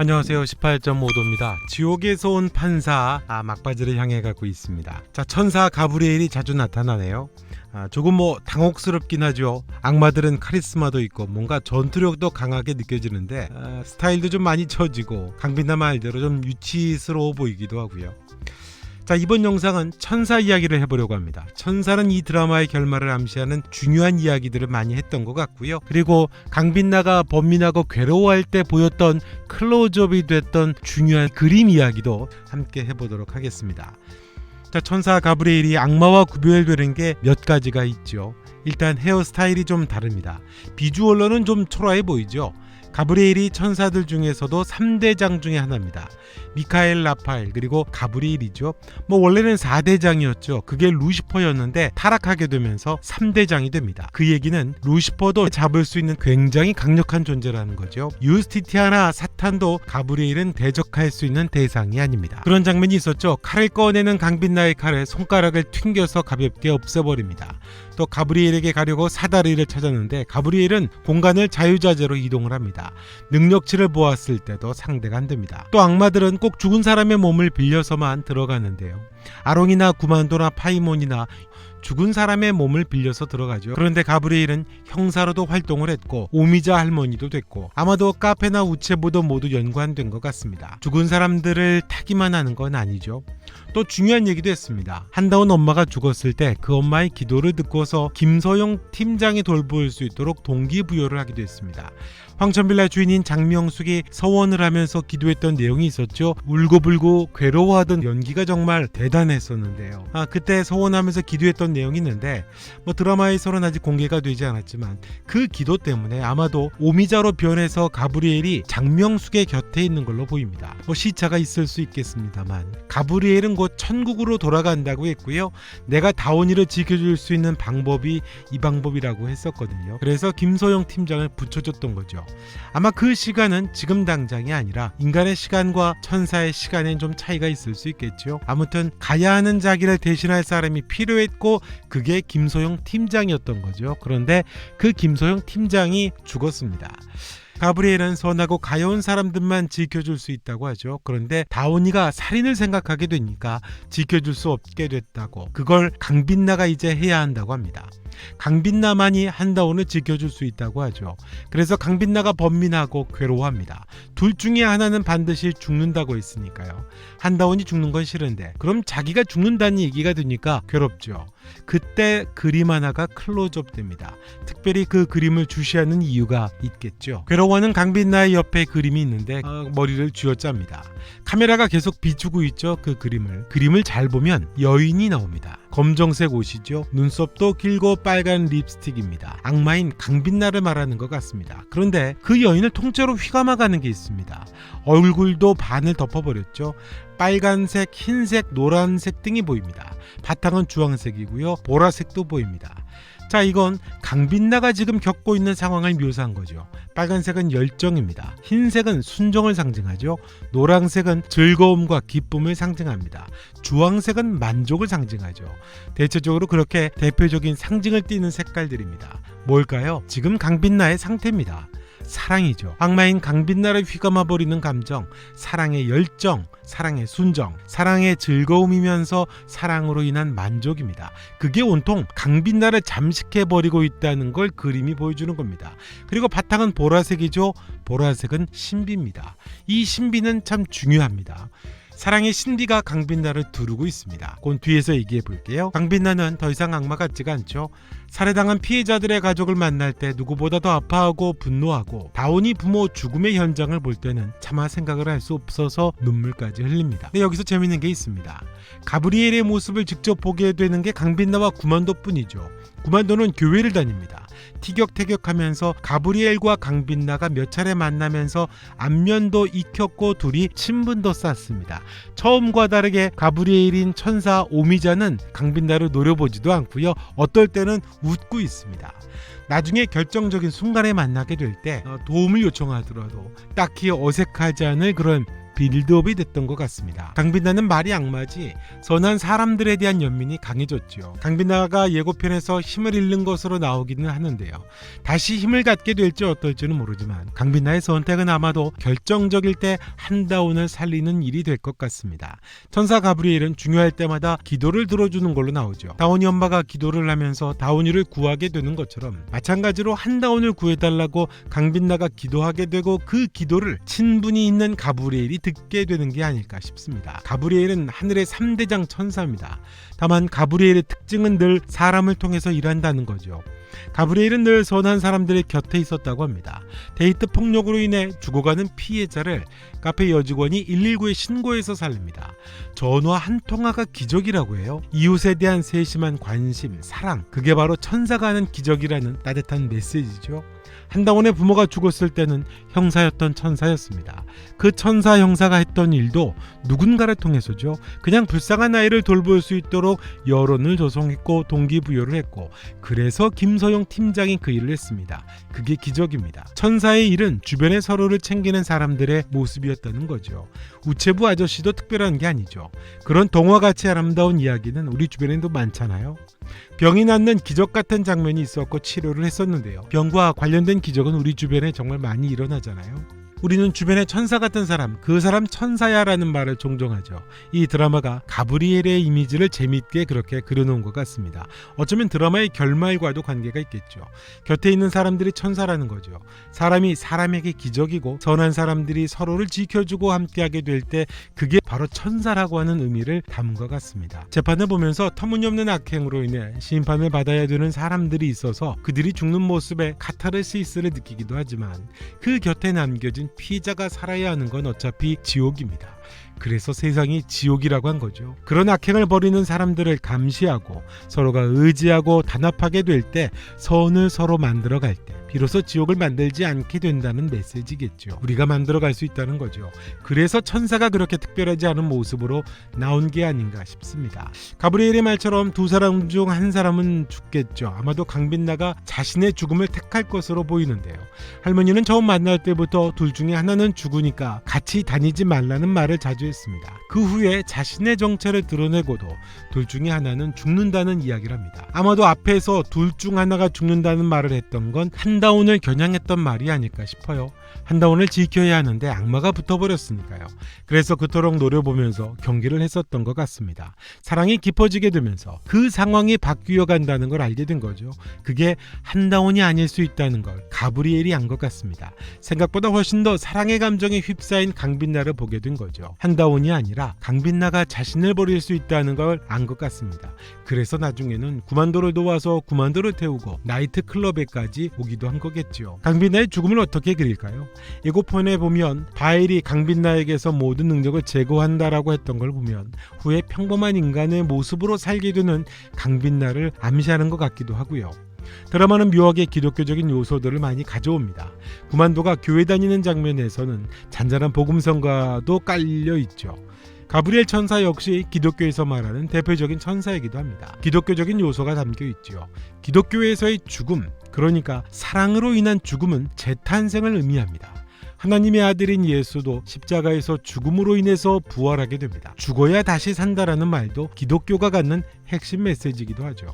안녕하세요. 18.5도입니다. 지옥에서 온 판사 막바지를 향해 가고 있습니다. 자, 천사 가브리엘이 자주 나타나네요. 조금 당혹스럽긴 하죠. 악마들은 카리스마도 있고 뭔가 전투력도 강하게 느껴지는데 스타일도 좀 많이 처지고 강빈나 말대로 좀 유치스러워 보이기도 하고요. 자, 이번 영상은 천사 이야기를 해보려고 합니다. 천사는 이 드라마의 결말을 암시하는 중요한 이야기들을 많이 했던 것 같고요. 그리고 강빈나가 번민하고 괴로워할 때 보였던 클로즈업이 됐던 중요한 그림 이야기도 함께 해보도록 하겠습니다. 자, 천사 가브리엘이 악마와 구별되는 게 몇 가지가 있죠. 일단 헤어스타일이 좀 다릅니다. 비주얼로는 좀 초라해 보이죠. 가브리엘이 천사들 중에서도 3대장 중에 하나입니다. 미카엘, 라파엘, 그리고 가브리엘이죠. 원래는 4대장이었죠. 그게 루시퍼였는데 타락하게 되면서 3대장이 됩니다. 그 얘기는 루시퍼도 잡을 수 있는 굉장히 강력한 존재라는 거죠. 유스티티아나 사탄도 가브리엘은 대적할 수 있는 대상이 아닙니다. 그런 장면이 있었죠. 칼을 꺼내는 강빈나의 칼에 손가락을 튕겨서 가볍게 없애버립니다. 또 가브리엘에게 가려고 사다리를 찾았는데 가브리엘은 공간을 자유자재로 이동을 합니다. 능력치를 보았을 때도 상대가 안 됩니다. 또 악마들은 꼭 죽은 사람의 몸을 빌려서만 들어가는데요. 아롱이나 구만도나 파이몬이나 죽은 사람의 몸을 빌려서 들어가죠. 그런데 가브리엘은 형사로도 활동을 했고 오미자 할머니도 됐고 아마도 카페나 우체부도 모두 연관된 것 같습니다. 죽은 사람들을 타기만 하는 건 아니죠. 또 중요한 얘기도 했습니다. 한다운 엄마가 죽었을 때 그 엄마의 기도를 듣고서 김서영 팀장이 돌볼 수 있도록 동기부여를 하기도 했습니다. 황천빌라 주인인 장명숙이 서원을 하면서 기도했던 내용이 있었죠. 울고불고 괴로워하던 연기가 정말 대단했었는데요. 그때 서원하면서 기도했던 내용이 있는데 드라마에서는 아직 공개가 되지 않았지만 그 기도 때문에 아마도 오미자로 변해서 가브리엘이 장명숙의 곁에 있는 걸로 보입니다. 시차가 있을 수 있겠습니다만 가브리엘은 곧 천국으로 돌아간다고 했고요. 내가 다온이를 지켜줄 수 있는 방법이 이 방법이라고 했었거든요. 그래서 김소영 팀장을 붙여줬던 거죠. 아마 그 시간은 지금 당장이 아니라 인간의 시간과 천사의 시간엔 좀 차이가 있을 수 있겠죠. 아무튼 가야 하는 자기를 대신할 사람이 필요했고 그게 김소영 팀장이었던 거죠. 그런데 그 김소영 팀장이 죽었습니다. 가브리엘은 선하고 가여운 사람들만 지켜줄 수 있다고 하죠. 그런데 다온이가 살인을 생각하게 되니까 지켜줄 수 없게 됐다고, 그걸 강빈나가 이제 해야 한다고 합니다. 강빈나만이 한다온을 지켜줄 수 있다고 하죠. 그래서 강빈나가 번민하고 괴로워합니다. 둘 중에 하나는 반드시 죽는다고 했으니까요. 한다온이 죽는 건 싫은데 그럼 자기가 죽는다는 얘기가 되니까 괴롭죠. 그때 그림 하나가 클로즈업 됩니다. 특별히 그 그림을 주시하는 이유가 있겠죠. 괴로워하는 강빈나의 옆에 그림이 있는데 머리를 쥐어짭니다. 카메라가 계속 비추고 있죠. 그 그림을 잘 보면 여인이 나옵니다. 검정색 옷이죠. 눈썹도 길고 빨간 립스틱입니다. 악마인 강빈나를 말하는 것 같습니다. 그런데 그 여인을 통째로 휘감아가는 게 있습니다. 얼굴도 반을 덮어버렸죠. 빨간색, 흰색, 노란색 등이 보입니다. 바탕은 주황색이고요. 보라색도 보입니다. 자, 이건 강빈나가 지금 겪고 있는 상황을 묘사한 거죠. 빨간색은 열정입니다. 흰색은 순정을 상징하죠. 노란색은 즐거움과 기쁨을 상징합니다. 주황색은 만족을 상징하죠. 대체적으로 그렇게 대표적인 상징을 띠는 색깔들입니다. 뭘까요? 지금 강빈나의 상태입니다. 사랑이죠. 악마인 강빈나를 휘감아버리는 감정, 사랑의 열정, 사랑의 순정, 사랑의 즐거움이면서 사랑으로 인한 만족입니다. 그게 온통 강빈나를 잠식해버리고 있다는 걸 그림이 보여주는 겁니다. 그리고 바탕은 보라색이죠. 보라색은 신비입니다. 이 신비는 참 중요합니다. 사랑의 신비가 강빈나를 두르고 있습니다. 그건 뒤에서 얘기해 볼게요. 강빈나는 더 이상 악마 같지가 않죠. 살해당한 피해자들의 가족을 만날 때 누구보다 더 아파하고 분노하고 다온이 부모 죽음의 현장을 볼 때는 차마 생각을 할 수 없어서 눈물까지 흘립니다. 근데 여기서 재밌는 게 있습니다. 가브리엘의 모습을 직접 보게 되는 게 강빈나와 구만도뿐이죠. 구만도는 교회를 다닙니다. 티격태격하면서 가브리엘과 강빈나가 몇 차례 만나면서 안면도 익혔고 둘이 친분도 쌓습니다. 처음과 다르게 가브리엘인 천사 오미자는 강빈나를 노려보지도 않고요. 어떨 때는 웃고 있습니다. 나중에 결정적인 순간에 만나게 될 때 도움을 요청하더라도 딱히 어색하지 않을 그런 빌드업이 됐던 것 같습니다. 강빈나는 말이 악마지 선한 사람들에 대한 연민이 강해졌죠. 강빈나가 예고편에서 힘을 잃는 것으로 나오기는 하는데요. 다시 힘을 갖게 될지 어떨지는 모르지만 강빈나의 선택은 아마도 결정적일 때 한다운을 살리는 일이 될 것 같습니다. 천사 가브리엘은 중요할 때마다 기도를 들어주는 걸로 나오죠. 다운이 엄마가 기도를 하면서 다운이를 구하게 되는 것처럼 마찬가지로 한다운을 구해달라고 강빈나가 기도하게 되고 그 기도를 친분이 있는 가브리엘이 듣게 되는 게 아닐까 싶습니다. 가브리엘은 하늘의 3대장 천사입니다. 다만 가브리엘의 특징은 늘 사람을 통해서 일한다는 거죠. 가브리엘은 늘 선한 사람들의 곁에 있었다고 합니다. 데이트 폭력으로 인해 죽어가는 피해자를 카페 여직원이 119에 신고해서 살립니다. 전화 한 통화가 기적이라고 해요. 이웃에 대한 세심한 관심, 사랑, 그게 바로 천사가 하는 기적이라는 따뜻한 메시지죠. 한다운의 부모가 죽었을 때는 형사였던 천사였습니다. 그 천사 형사가 했던 일도 누군가를 통해서죠. 그냥 불쌍한 아이를 돌볼 수 있도록 여론을 조성했고 동기부여를 했고, 그래서 김서영 팀장이 그 일을 했습니다. 그게 기적입니다. 천사의 일은 주변의 서로를 챙기는 사람들의 모습이었다는 거죠. 우체부 아저씨도 특별한 게 아니죠. 그런 동화같이 아름다운 이야기는 우리 주변에도 많잖아요. 병이 낫는 기적 같은 장면이 있었고 치료를 했었는데요. 병과 관련된 기적은 우리 주변에 정말 많이 일어나잖아요. 우리는 주변에 천사 같은 사람, 그 사람 천사야 라는 말을 종종 하죠. 이 드라마가 가브리엘의 이미지를 재밌게 그렇게 그려놓은 것 같습니다. 어쩌면 드라마의 결말과도 관계가 있겠죠. 곁에 있는 사람들이 천사라는 거죠. 사람이 사람에게 기적이고 선한 사람들이 서로를 지켜주고 함께하게 될 때 그게 바로 천사라고 하는 의미를 담은 것 같습니다. 재판을 보면서 터무니없는 악행으로 인해 심판을 받아야 되는 사람들이 있어서 그들이 죽는 모습에 카타르시스를 느끼기도 하지만 그 곁에 남겨진 피해자가 살아야 하는 건 어차피 지옥입니다. 그래서 세상이 지옥이라고 한 거죠. 그런 악행을 벌이는 사람들을 감시하고 서로가 의지하고 단합하게 될 때, 선을 서로 만들어갈 때 비로소 지옥을 만들지 않게 된다는 메시지겠죠. 우리가 만들어갈 수 있다는 거죠. 그래서 천사가 그렇게 특별하지 않은 모습으로 나온 게 아닌가 싶습니다. 가브리엘의 말처럼 두 사람 중 한 사람은 죽겠죠. 아마도 강빈나가 자신의 죽음을 택할 것으로 보이는데요. 할머니는 처음 만날 때부터 둘 중에 하나는 죽으니까 같이 다니지 말라는 말을 자주 했습니다. 그 후에 자신의 정체를 드러내고도 둘 중에 하나는 죽는다는 이야기를 합니다. 아마도 앞에서 둘 중 하나가 죽는다는 말을 했던 건 한다운을 겨냥했던 말이 아닐까 싶어요. 한다운을 지켜야 하는데 악마가 붙어버렸으니까요. 그래서 그토록 노려보면서 경기를 했었던 것 같습니다. 사랑이 깊어지게 되면서 그 상황이 바뀌어 간다는 걸 알게 된 거죠. 그게 한다운이 아닐 수 있다는 걸 가브리엘이 안 것 같습니다. 생각보다 훨씬 더 사랑의 감정에 휩싸인 강빈나를 보게 된 거죠. 한다운이 아니라 강빈나가 자신을 버릴 수 있다는 걸 안 것 같습니다. 그래서 나중에는 구만도를 도와서 구만도를 태우고 나이트클럽에까지 오기도 한 거겠죠. 강빈나의 죽음을 어떻게 그릴까요? 예고편에 보면 바엘이 강빈나에게서 모든 능력을 제거한다라고 했던 걸 보면 후에 평범한 인간의 모습으로 살게 되는 강빈나를 암시하는 것 같기도 하고요. 드라마는 묘하게 기독교적인 요소들을 많이 가져옵니다. 구만도가 교회 다니는 장면에서는 잔잔한 복음성과도 깔려 있죠. 가브리엘 천사 역시 기독교에서 말하는 대표적인 천사이기도 합니다. 기독교적인 요소가 담겨 있죠. 기독교에서의 죽음, 그러니까 사랑으로 인한 죽음은 재탄생을 의미합니다. 하나님의 아들인 예수도 십자가에서 죽음으로 인해서 부활하게 됩니다. 죽어야 다시 산다라는 말도 기독교가 갖는 핵심 메시지이기도 하죠.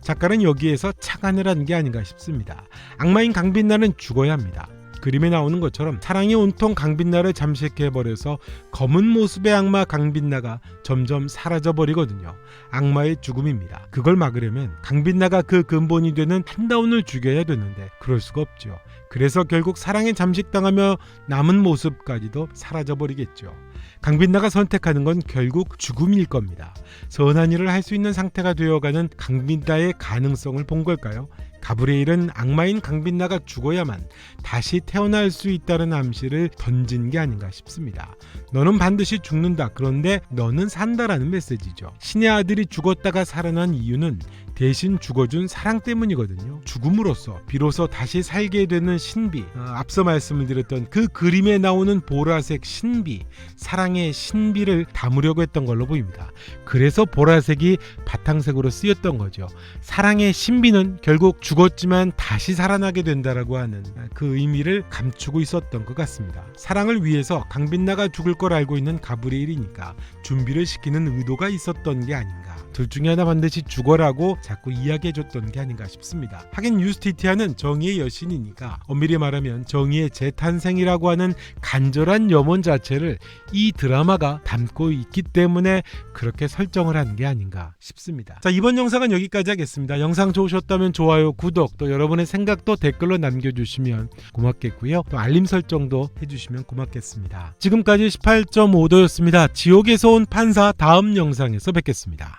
작가는 여기에서 착안을 한 게 아닌가 싶습니다. 악마인 강빈나는 죽어야 합니다. 그림에 나오는 것처럼 사랑이 온통 강빈나를 잠식해버려서 검은 모습의 악마 강빈나가 점점 사라져버리거든요. 악마의 죽음입니다. 그걸 막으려면 강빈나가 그 근본이 되는 한다운을 죽여야 되는데 그럴 수가 없죠. 그래서 결국 사랑에 잠식당하며 남은 모습까지도 사라져버리겠죠. 강빈나가 선택하는 건 결국 죽음일 겁니다. 선한 일을 할 수 있는 상태가 되어가는 강빈나의 가능성을 본 걸까요? 가브리엘은 악마인 강빈나가 죽어야만 다시 태어날 수 있다는 암시를 던진 게 아닌가 싶습니다. 너는 반드시 죽는다. 그런데 너는 산다라는 메시지죠. 신의 아들이 죽었다가 살아난 이유는 대신 죽어준 사랑 때문이거든요. 죽음으로써 비로소 다시 살게 되는 신비, 앞서 말씀을 드렸던 그 그림에 나오는 보라색 신비, 사랑의 신비를 담으려고 했던 걸로 보입니다. 그래서 보라색이 바탕색으로 쓰였던 거죠. 사랑의 신비는 결국 죽어 죽었지만 다시 살아나게 된다라고 하는 그 의미를 감추고 있었던 것 같습니다. 사랑을 위해서 강빛나가 죽을 걸 알고 있는 가브리엘이니까 준비를 시키는 의도가 있었던 게 아닌가. 둘 중에 하나 반드시 죽어라고 자꾸 이야기해줬던 게 아닌가 싶습니다. 하긴 유스티티아는 정의의 여신이니까 엄밀히 말하면 정의의 재탄생이라고 하는 간절한 염원 자체를 이 드라마가 담고 있기 때문에 그렇게 설정을 한 게 아닌가 싶습니다. 자, 이번 영상은 여기까지 하겠습니다. 영상 좋으셨다면 좋아요, 구독, 또 여러분의 생각도 댓글로 남겨주시면 고맙겠고요. 또 알림 설정도 해주시면 고맙겠습니다. 지금까지 18.5도였습니다. 지옥에서 온 판사 다음 영상에서 뵙겠습니다.